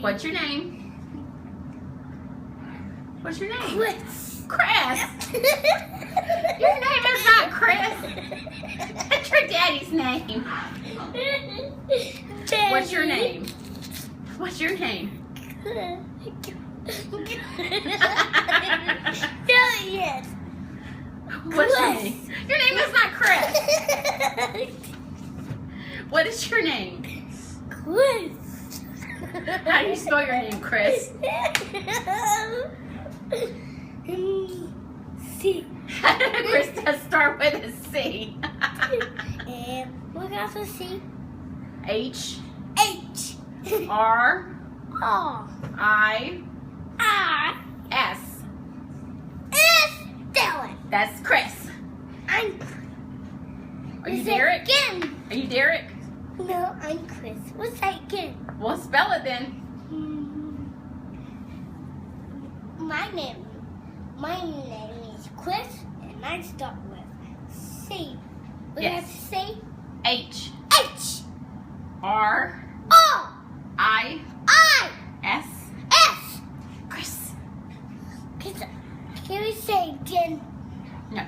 What's your name? What's your name? Chris. Chris. Your name is not Chris. That's your daddy's name. What's your name? What's your name? Yes. What's your name? Your name is not Chris. What is your name? Chris. How do you spell your name, Chris? C. Chris does start with a C. And what else is C? H H. R R. I I. S. S. Dylan. That's Chris. I'm. Are you Is it Derek? Again. Are you Derek? No, I'm Chris. What's that again? Well, spell it then. My name is Chris, and I start with C. What Yes. does it say? H H. R O. I I. S. S. Chris. Can we say again? No.